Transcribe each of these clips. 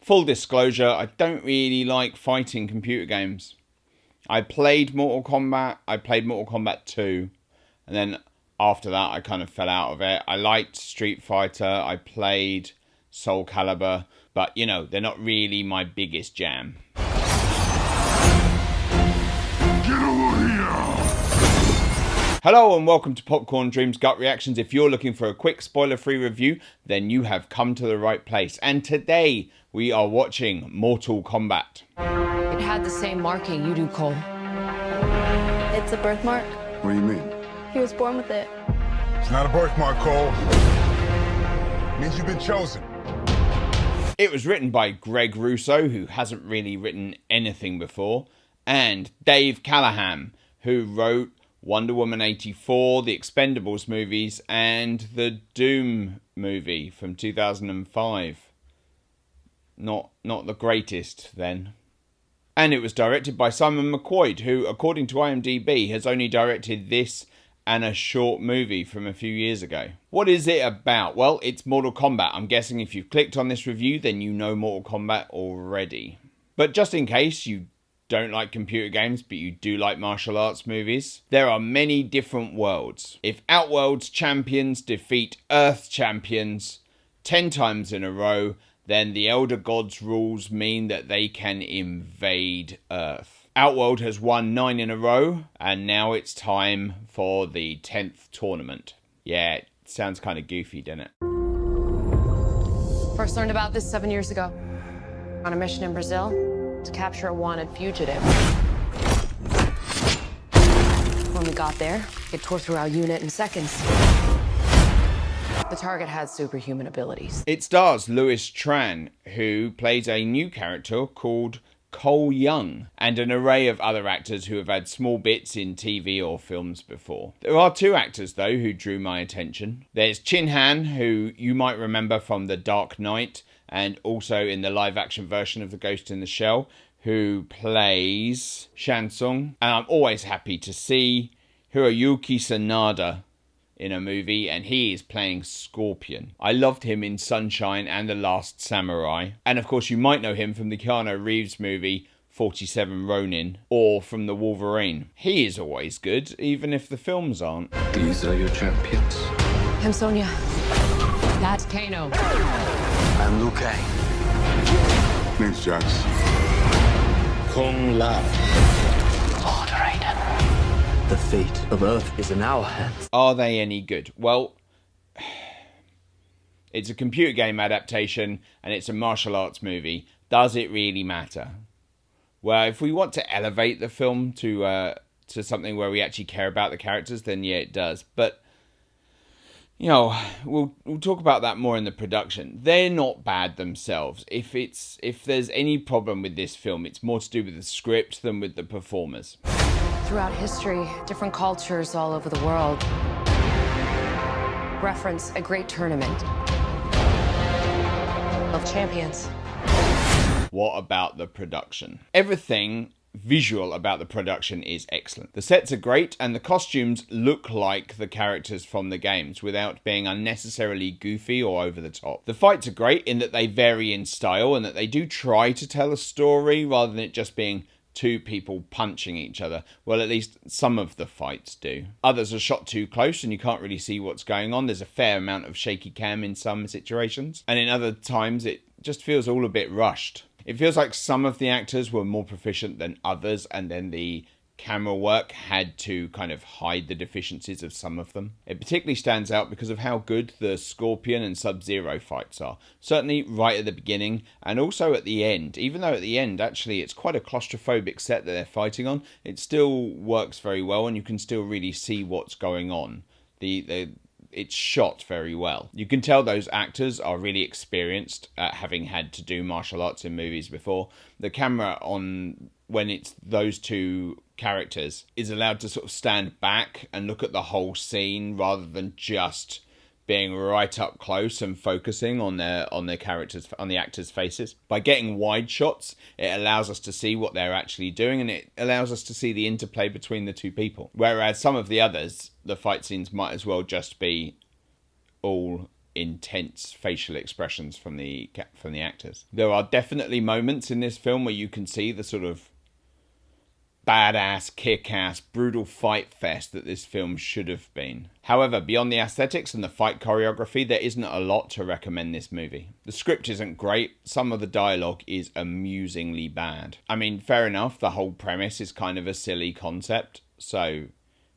Full disclosure, I don't really like fighting computer games. I played Mortal Kombat, I played Mortal Kombat 2, and then after that I kind of fell out of it. I liked Street Fighter, I played Soul Calibur, but you know, they're not really my biggest jam. Get over here! Hello and welcome to Popcorn Dreams Gut Reactions. If you're looking for a quick spoiler-free review, then you have come to the right place. And today we are watching Mortal Kombat. It had the same marking you do, Cole. It's a birthmark. What do you mean? He was born with it. It's not a birthmark, Cole. It means you've been chosen. It was written by Greg Russo, who hasn't really written anything before, and Dave Callahan, who wrote Wonder Woman 84, the Expendables movies, and the Doom movie from 2005. Not the greatest then. And it was directed by Simon McQuoid, who, according to IMDb, has only directed this and a short movie from a few years ago. What is it about? Well, it's Mortal Kombat. I'm guessing if you've clicked on this review, then you know Mortal Kombat already. But just in case you don't like computer games, but you do like martial arts movies, there are many different worlds. If Outworld's champions defeat Earth champions 10 times in a row, then the Elder Gods rules mean that they can invade Earth. Outworld has won 9 in a row, and now it's time for the 10th tournament. Yeah, it sounds kind of goofy, doesn't it? First learned about this 7 years ago. On a mission in Brazil to capture a wanted fugitive. When we got there, it tore through our unit in seconds. The target had superhuman abilities. It stars Louis Tran, who plays a new character called Cole Young, and an array of other actors who have had small bits in TV or films before. There are 2 actors, though, who drew my attention. There's Chin Han, who you might remember from The Dark Knight, and also in the live-action version of The Ghost in the Shell, who plays Shang Tsung. And I'm always happy to see Hiroyuki Sanada in a movie, and he is playing Scorpion. I loved him in Sunshine and The Last Samurai. And of course you might know him from the Keanu Reeves movie 47 Ronin, or from The Wolverine. He is always good, even if the films aren't. These are your champions. I'm Sonya. That's Kano. I'm Liu Kang. Name's Jax. Kung Lao. Lord Raiden. The fate of Earth is in our hands. Are they any good? Well, it's a computer game adaptation and it's a martial arts movie. Does it really matter? Well, if we want to elevate the film to something where we actually care about the characters, then yeah, it does. But you know, we'll talk about that more in the production. They're not bad themselves. If there's any problem with this film, it's more to do with the script than with the performers. Throughout history, different cultures all over the world reference a great tournament of champions. What about the production? Everything visual about the production is excellent. The sets are great and the costumes look like the characters from the games without being unnecessarily goofy or over the top. The fights are great in that they vary in style and that they do try to tell a story rather than it just being 2 people punching each other. Well, at least some of the fights do. Others are shot too close and you can't really see what's going on. There's a fair amount of shaky cam in some situations. And in other times, it just feels all a bit rushed. It feels like some of the actors were more proficient than others, and then the camera work had to kind of hide the deficiencies of some of them. It particularly stands out because of how good the Scorpion and Sub-Zero fights are. Certainly right at the beginning and also at the end. Even though at the end, actually, it's quite a claustrophobic set that they're fighting on, it still works very well and you can still really see what's going on. It's shot very well. You can tell those actors are really experienced at having had to do martial arts in movies before. The camera on when it's those 2 characters is allowed to sort of stand back and look at the whole scene rather than just being right up close and focusing on their characters, on the actors' faces. By getting wide shots, it allows us to see what they're actually doing, and it allows us to see the interplay between the 2 people. Whereas some of the others, the fight scenes might as well just be all intense facial expressions from the actors. There are definitely moments in this film where you can see the sort of badass, kick-ass, brutal fight fest that this film should have been. However, beyond the aesthetics and the fight choreography, there isn't a lot to recommend this movie. The script isn't great. Some of the dialogue is amusingly bad. I mean, fair enough, the whole premise is kind of a silly concept, so,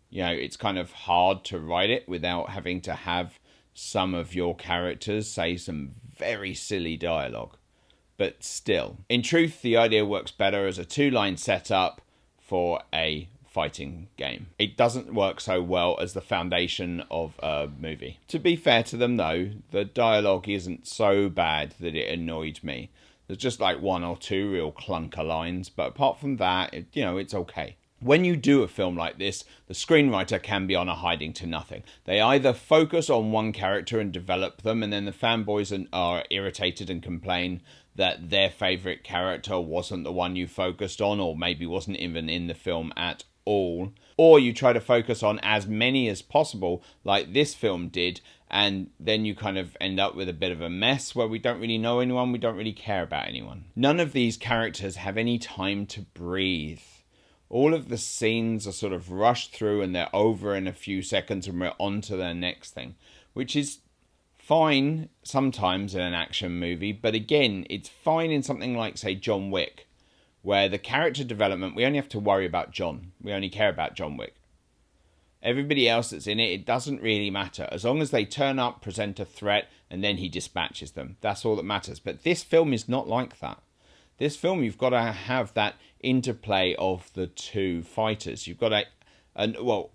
you know, it's kind of hard to write it without having to have some of your characters say some very silly dialogue. But still, in truth, the idea works better as a two-line setup for a fighting game. It doesn't work so well as the foundation of a movie. To be fair to them though, the dialogue isn't so bad that it annoyed me. There's just like one or two real clunker lines, but apart from that, it's okay. When you do a film like this, the screenwriter can be on a hiding to nothing. They either focus on one character and develop them, and then the fanboys are irritated and complain that their favourite character wasn't the one you focused on, or maybe wasn't even in the film at all. Or you try to focus on as many as possible, like this film did, and then you kind of end up with a bit of a mess where we don't really know anyone, we don't really care about anyone. None of these characters have any time to breathe. All of the scenes are sort of rushed through and they're over in a few seconds and we're on to the next thing, which is fine sometimes in an action movie, but again, it's fine in something like, say, John Wick, where the character development, we only have to worry about John. We only care about John Wick. Everybody else that's in it, it doesn't really matter. As long as they turn up, present a threat, and then he dispatches them. That's all that matters. But this film is not like that. This film, you've got to have that interplay of the two fighters. You've got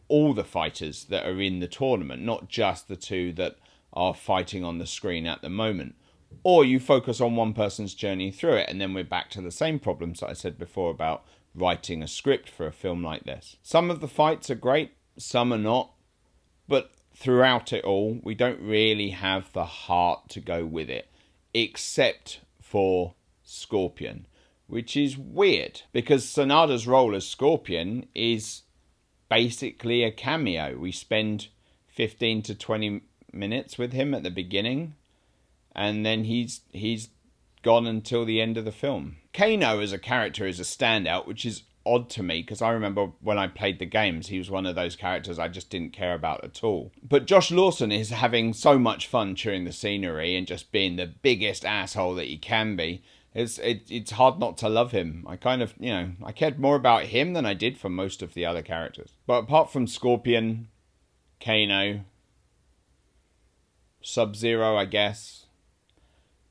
all the fighters that are in the tournament, not just the two that are fighting on the screen at the moment. Or you focus on one person's journey through it, and then we're back to the same problems that I said before about writing a script for a film like this. Some of the fights are great, some are not, but throughout it all, we don't really have the heart to go with it, except for Scorpion, which is weird, because Sanada's role as Scorpion is basically a cameo. We spend 15 to 20 minutes with him at the beginning, and then he's gone until the end of the film. Kano as a character is a standout, which is odd to me, because I remember when I played the games, he was one of those characters I just didn't care about at all. But Josh Lawson is having so much fun chewing the scenery and just being the biggest asshole that he can be. It's hard not to love him. I kind of, I cared more about him than I did for most of the other characters. But apart from Scorpion, Kano, Sub-Zero, I guess,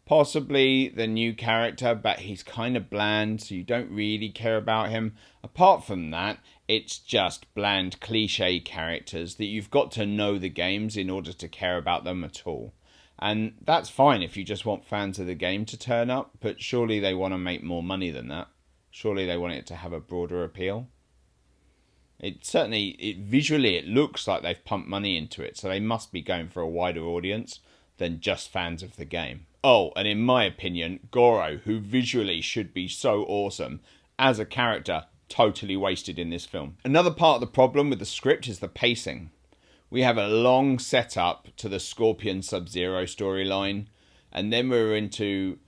possibly the new character, but he's kind of bland, so you don't really care about him. Apart from that, it's just bland cliche characters that you've got to know the games in order to care about them at all. And that's fine if you just want fans of the game to turn up, but surely they want to make more money than that. Surely they want it to have a broader appeal. Visually it looks like they've pumped money into it, so they must be going for a wider audience than just fans of the game. Oh, and in my opinion, Goro, who visually should be so awesome, as a character, totally wasted in this film. Another part of the problem with the script is the pacing. We have a long setup to the Scorpion Sub-Zero storyline, and then we're into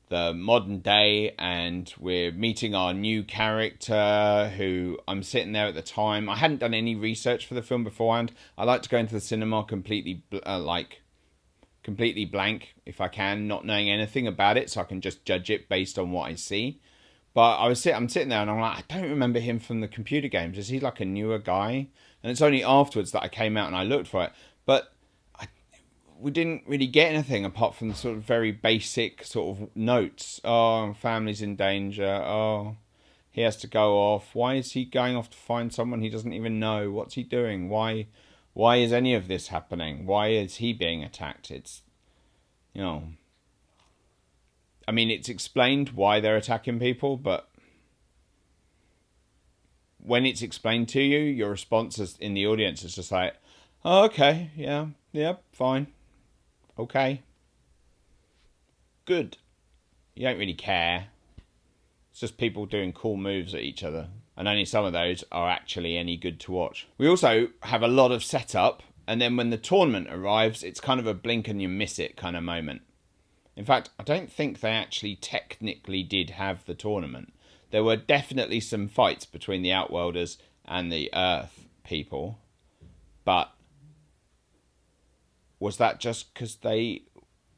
the modern day, and we're meeting our new character, who I'm sitting there at the time. I hadn't done any research for the film beforehand. I like to go into the cinema completely blank, if I can, not knowing anything about it, so I can just judge it based on what I see. But I'm sitting there and I'm like, I don't remember him from the computer games. Is he like a newer guy? And it's only afterwards that I came out and I looked for it. But we didn't really get anything apart from the sort of very basic sort of notes. Oh, family's in danger. Oh, he has to go off. Why is he going off to find someone he doesn't even know? What's he doing? Why is any of this happening? Why is he being attacked? It's, it's explained why they're attacking people, but when it's explained to you, your response in the audience is just like, oh, okay, yeah, fine, okay, good. You don't really care. It's just people doing cool moves at each other, and only some of those are actually any good to watch. We also have a lot of setup And then when the tournament arrives, it's kind of a blink and you miss it kind of moment. In fact, I don't think they actually technically did have the tournament. There were definitely some fights between the Outworlders and the Earth people. But was that just because they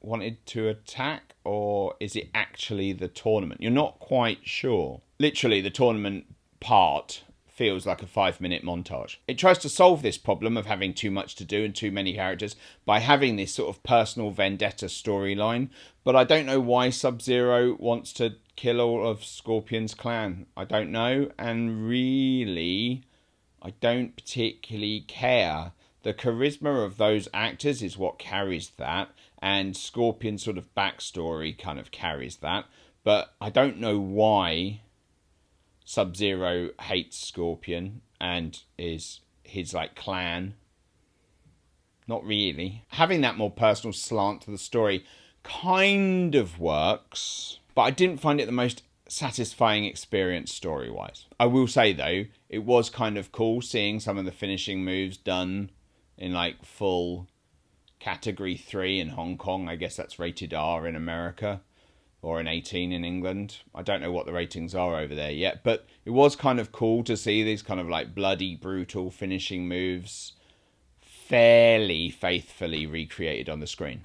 wanted to attack? Or is it actually the tournament? You're not quite sure. Literally, the tournament part feels like a 5-minute montage. It tries to solve this problem of having too much to do and too many characters by having this sort of personal vendetta storyline, but I don't know why Sub-Zero wants to kill all of Scorpion's clan. I don't know, and really, I don't particularly care. The charisma of those actors is what carries that, and Scorpion's sort of backstory kind of carries that, but I don't know why Sub-Zero hates Scorpion and is his like clan. Not really. Having that more personal slant to the story kind of works, but I didn't find it the most satisfying experience story-wise. I will say though, it was kind of cool seeing some of the finishing moves done in like full category 3 in Hong Kong. I guess that's rated R in America. Or an 18 in England. I don't know what the ratings are over there yet, but it was kind of cool to see these kind of like bloody, brutal finishing moves fairly faithfully recreated on the screen.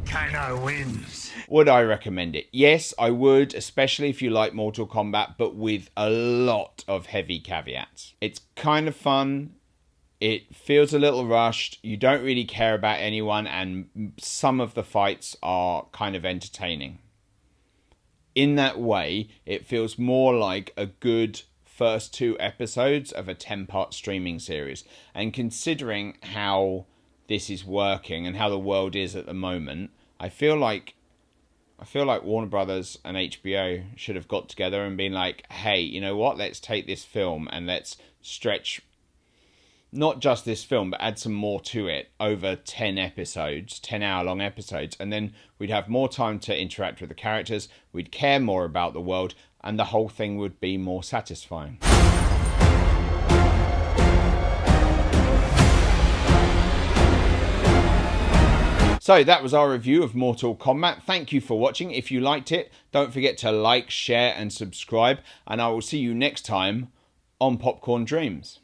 Kano wins. Would I recommend it? Yes, I would, especially if you like Mortal Kombat, but with a lot of heavy caveats. It's kind of fun. It feels a little rushed. You don't really care about anyone, and some of the fights are kind of entertaining. In that way, it feels more like a good first 2 episodes of a 10-part streaming series. And considering how this is working and how the world is at the moment, I feel like Warner Brothers and HBO should have got together and been like, hey, you know what? Let's take this film and let's stretch not just this film, but add some more to it over 10 episodes, 10-hour-long episodes, and then we'd have more time to interact with the characters, we'd care more about the world, and the whole thing would be more satisfying. So that was our review of Mortal Kombat. Thank you for watching. If you liked it, don't forget to like, share, and subscribe, and I will see you next time on Popcorn Dreams.